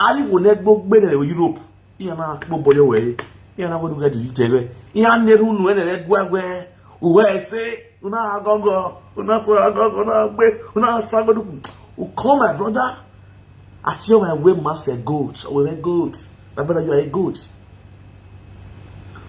Ali will not go better Europe. Yana go boy away. Yana go to get the detail. Yan neru no ene gwa we say una gongo una for agogo na gbe una sagodu. Call my brother. At your way must a goat. Or a goat. My brother, you are a goat.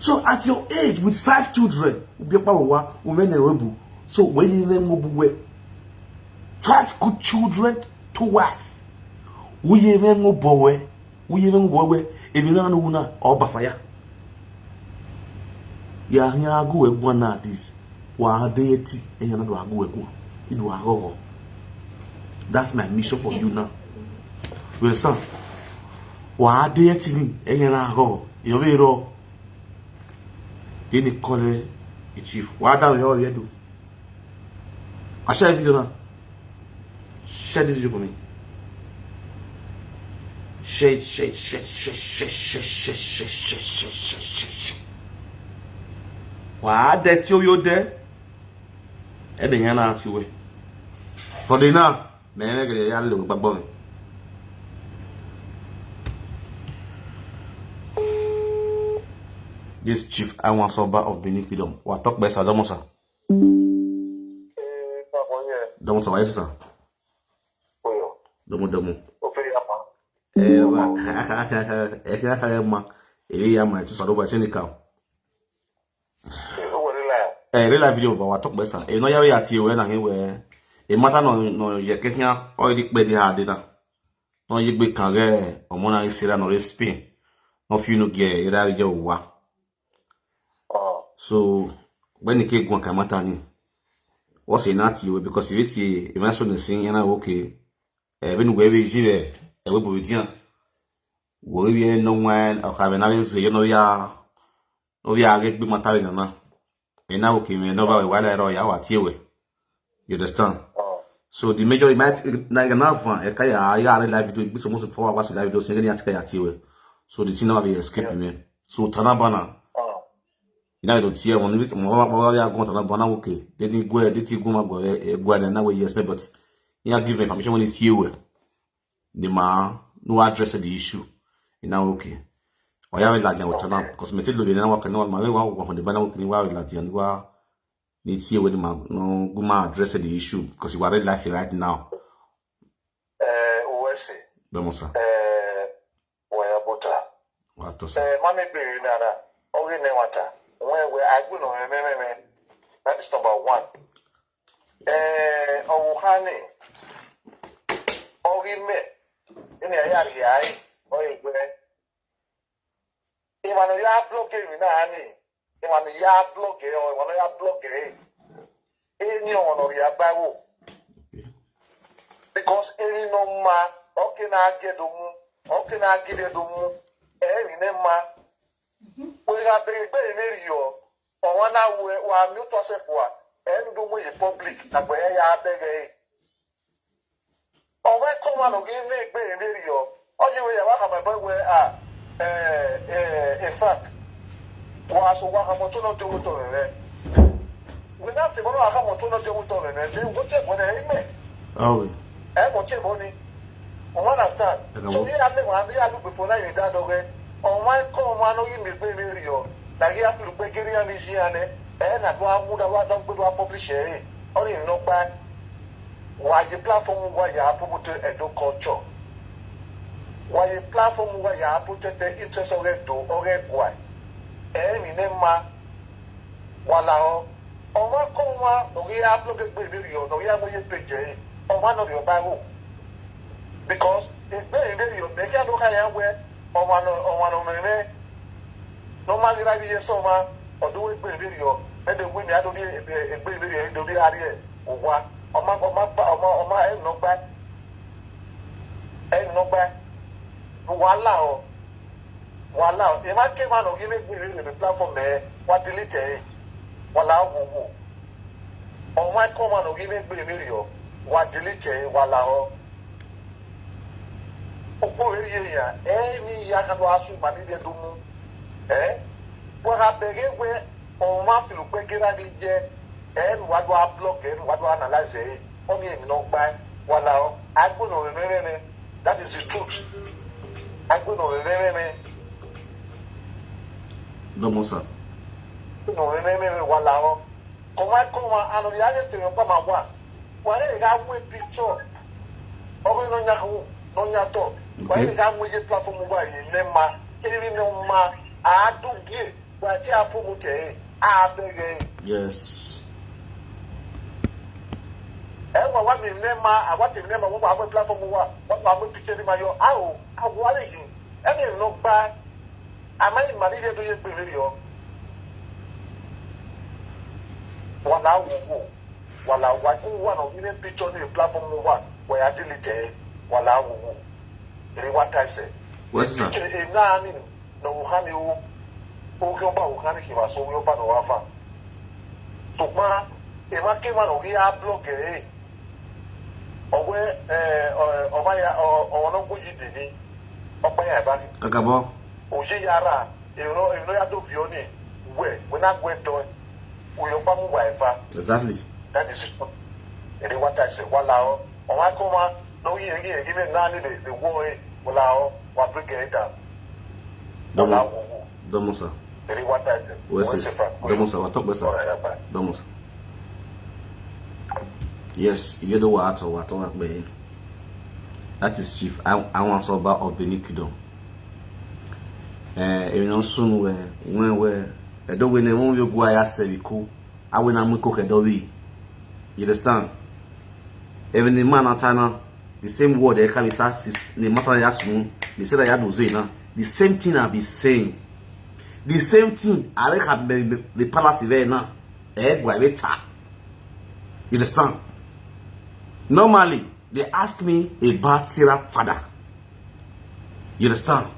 So at your age with 5 children, so when you name 5 good children, 2 wives. We even go boy. We even go if you don't know or bafaya. Ya here go a one at this. Wa deity and you go go. It will. That's my mission for you now. You understand? Wa deity and you go. You know. They call it a chief. What are you do? I share video now. Share this video for me. Share. What that you there? And then you to way. For the now, man, I get a little baby. This chief, I want sober of Benin Kingdom. What talk best, Adamosa? Damosa, why is it? Domo. My to Sadoba Chenica. Real video, but what talk best? You know, you are here when I hear a matter no, you're getting up or the bed hard dinner. No, you be carrier or Mona is no spin. No, few no gear, you are your. So when you keep going kamatani, what's a natty because if it's a mention the sing and I okay, even where we see a web with you, we no one or have analysis, you know, we are get big material and now okay, we know why I roy our tear. You understand? So the major might like enough a kaya, I live to be so most of 4 hours live to sing at Kaya. So the thing of the escape me. So Tanabana. You know, don't see one bit more about going to Bana. Okay, they didn't go, and now yes, but you are given permission when it's you. The man no address the issue. You know, okay. Or you like now, because Matilda didn't work and all my way from the banner working while like and you need to see when the man no good address the issue because you are ready life right now. What's it? Domosa. Where butter? What to say? Mammy Berry Nana, only water. Where I go no that is number 1. Oh honey, oh he met in a yard or you want a yard blocking in honey. You want a yard blocking or one of your blocking. Any one of your Bible. Because any no ma, okay, I get the moon, okay, I get the moon, any ma. We have been very or 1 hour or mutual support and do we public that way I beg a. Oh, where come on again, make very video. Oh, you will have a boy where a fact was 1 to without the one I have to and they will take what I make. Oh, I will take money. Understand? So we have to before that away. On my come one of you video, like you have to look at Nigerian and I would have to publish it. Only no back. Why the platform where you are promoted a do culture? Why the platform where you are put the interest of it do or why? And in them, while on one come one, we have to look at video, no, we have a page on one of your Bible. Because it's very video, they can't look at where. On one no matter if you summer or do it video, and the women I don't do a video, do the area or what, or my no back, and no back. Walao, if I came out of giving the platform there, what delete it? Walao, on my command of giving video, what delete it? Walao. Any Yakano Asu Manida Dumu, what happened where on Matthew Begira and what do I block and what do I analyze it? Only no by Walao, I couldn't remember that is the truth. I'm going to Domo sa. no remember walao. Koma ano ya te yo pa mawa. Wale ga mu picture. Ogo no nya to. Wale ga mu je platform wa yi nema. Kiri no ma adu bie. Wa ti afu mu te. A bege. Yes. Ewa wa mi nema, awati nema wo ba platform wa. Wa mu picture ma yo. Awo, awale yi. Emi no ba. Amani mali de do ye gbe yo. Wala wo wala one of even picture on the platform one where I delete wala wo what I say what's that e na ni no hani o go ba o hani ki ba so yo ba no afa so ma e ma ke ma no ya blog owe oba ya o no go yi de ni opa ya ba kakabo o je yara e no ya do fioni we na go do exactly. That is what I say. Walao, on my coma, no year, even none of the war, walao, what brigade down. Walao, Domosa. What I say. Domosa, what talk about Domosa. Yes, you know what or what man. That is chief. I want to about of the Nikidom. You know, soon when we're I don't win a moment you go I say cool. I will not cook a doby. You understand? Even the man at the same word they can be taxes, the matter I ask you, they said I had to say now. The same thing I be saying. The same thing I like have the palace event now. You understand? Normally, they ask me about Sarah father. You understand?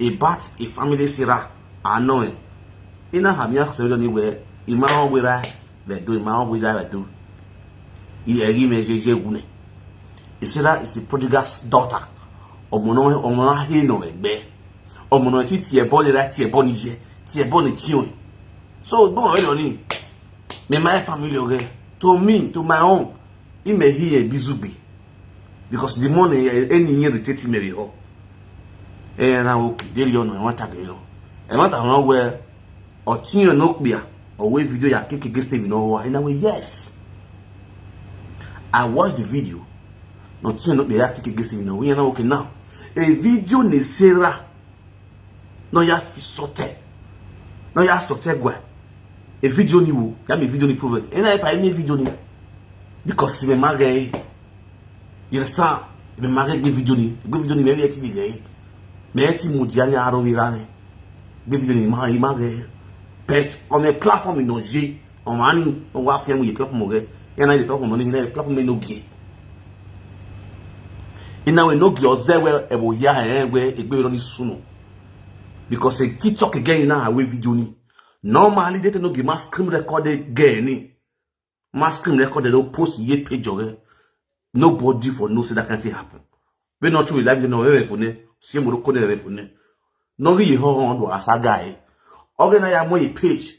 About a family Sarah. I know it. Ina hamia so anywhere ima wera le do ima wera le do iri mejeje gune isira is the prodigal's daughter omono he no egbe omono titi e bo le ra ti e bo ni je ti e bo ni ti o so don we ni me my family okay to me to my own he may hear bizubi because the money any year retake me ho na okay dey you know what again e matter no where or tinyo no kbia or we video ya keke geste me no wa in a way yes I watched the video no tinyo no kbia ya keke geste me no we na okay now a video ne Sarah no ya sote no ya sote gwa a video ni wo ya me video ni prove and I pa me video ni because me magay you understand me magay video ni me be eti gay me eti mudiani aro wirane video ni magay. But on a platform in Oje, on money, on what can we platform okay? And I talk on money, platform no gay. And now we know girls there where a boy where a baby on soon. Because a TikTok again now away video ni. Normally they don't give mass screen recorded gay ni. Mass screen recorded don't post ye page okay. Nobody for no say that can happen. We not true live you know where for ne. See mo ko ne for ne. No we ho on do as a guy. Ogena ya mo page.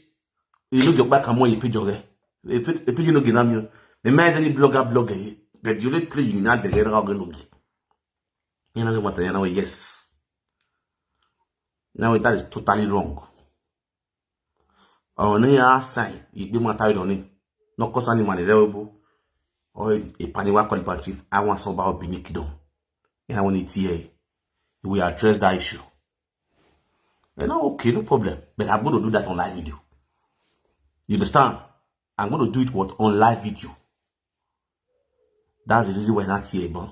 You know your back and more page okay. A page no ginam you. The man any blogger here. But you let play you not the general ogenogi. You know what I know yes. Now that is totally wrong. Or any sign you do my title on it. No cause any money available. Or a paniwa call chief. I want some about Binikido. I want it here. We address that issue. Okay, no problem. But I'm going to do that on live video. You understand? I'm going to do it on live video. That's the reason why I'm not here, man.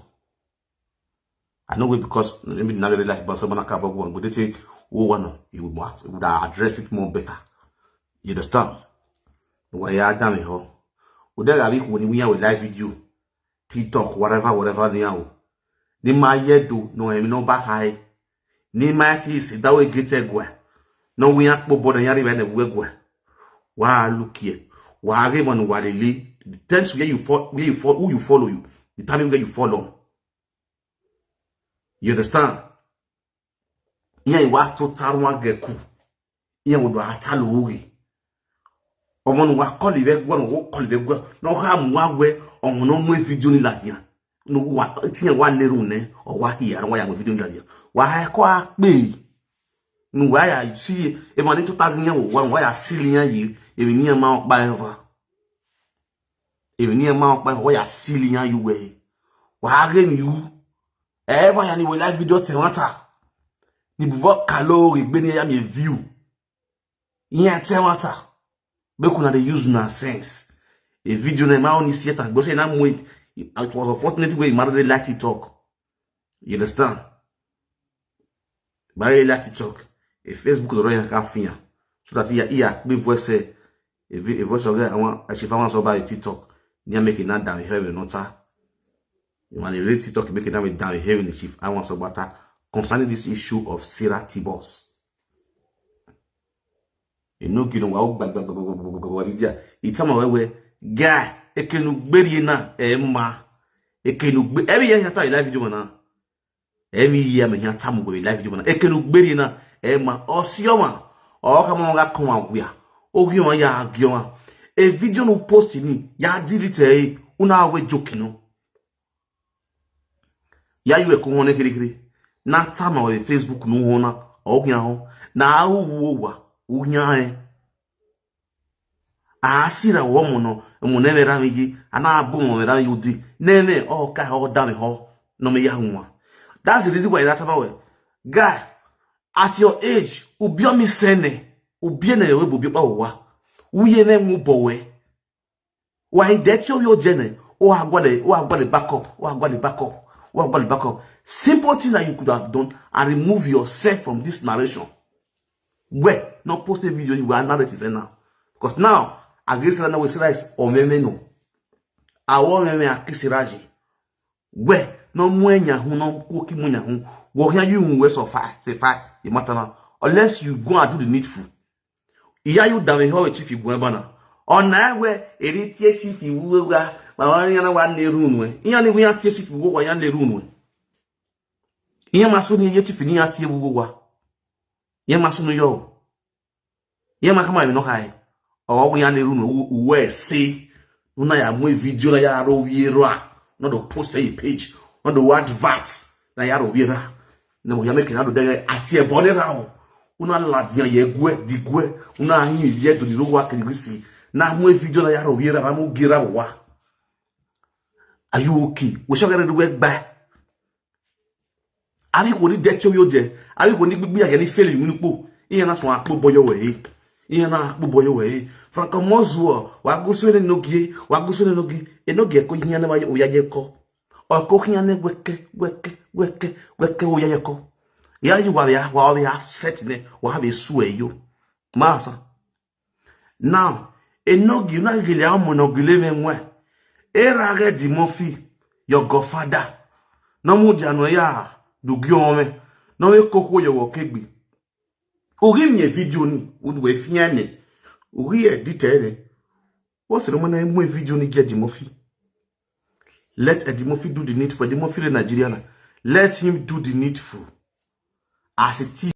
I know it because maybe not really like, but someone can't go on. But they say, oh, one, you would address it more better. You understand? Why you are damn it, would there have when we have a live video, TikTok, whatever, now. Ni ma yedo no emi no ba high. Ni ma fisi that we get egwa. No we akpo bodo yari be na egwa. Wa look here. Wa re mon wa lele. Depends where you follow, who you follow you. Determine where you follow. You understand? Iya iwa to tarwa geku. Iya wodo atalo ori. Omon wa call iwe gwa no call iwe gwa. No ha mu agwe omon no mu video ni latia. No wa tiyan wa leru ne o wa here wa ya mo video ni latia. Why kwa be? No why you see e money to tag yan one why silly yan you e ni ma pa over. E ni ma pa why silly yan you way. Why again you? Ever yani we like video te wata. Ni buvo calorie gbe ni ya me view. Yan te wata. Be kuna dey use nonsense. A video na ma only see it but say na mo it was unfortunate way ma dey like to talk. You understand? But I like to talk. A Facebook the royal cafe so that here be voice a voice of I want I should find somebody TikTok near making that down here with nota. You want to TikTok making that with down here in the chief. I want some butter concerning this issue of Sarah T-Boss. You know, you know, it's my guy, a can bury na Emma. A can every year I live video na. Every year me here time go live video na. A can bury na Emma or Sioma or come on come out we are. Oginoba ya Oginoba. A video no post ni ya delete una we joking no. Ya you e ko won kiri na time on Facebook no wona ogya ho na awu wa unya asira wo mo no mo ne vera mi ana abu mo vera yudi nene o ka ho da me ho no me ya nwa. That's the reason why that about guy at your age ubio mi sene ubie na we bobi pa wa uye na mu bowe why that your journey o agwa the backup simple thing that you could have done and remove yourself from this narration. Where not post a video you will narrate it now because now against that we say is omeme no awo meme akisiraji where no mwenya hu no koki munya hu wo hia you we so far say far e matter now unless you go and do the needful iya you down how chief you go na ona we eri tie chief wu wa ma wan yana wa na eru nu iya ni we ya tie chief wu wa ya na eru nu iya maso ni ye chief ni ya tie wu wa ye maso no yo ye ma kama mi no kai o we ya na eru nu we see una ya mo video na ya ro wiero a no do post a page no do advert na ya ro wiera na mo ya make na do de atie body ra una ladian ye gwe digwe una anyi ye do lo wa kirisi na mo video na ya ro wiera ba mo gira wa. Are you okay? We shall get the work back. Ari ko ni de che yo je ari ko ni gbigbi age ni fail mi nupo iyan na so apo boyo we iyan na apo boyo we franco mozo wa gusu ni nogie enogie ko iyan na o ya je ko o ko iyan na weke o ya je ko ya you wa ya set ne wa have su eyo masa now enogie na gele amo no gele menwe era ge di mofi your godfather no mu janu ya Oginoba no we koko ye wo kegbe ori mi video ni we fiane ori edit ere wo se mo na mu video ni get Edimofi. Let Edimofi do the needful. Edimofi in Nigeria, let him do the needful as it is.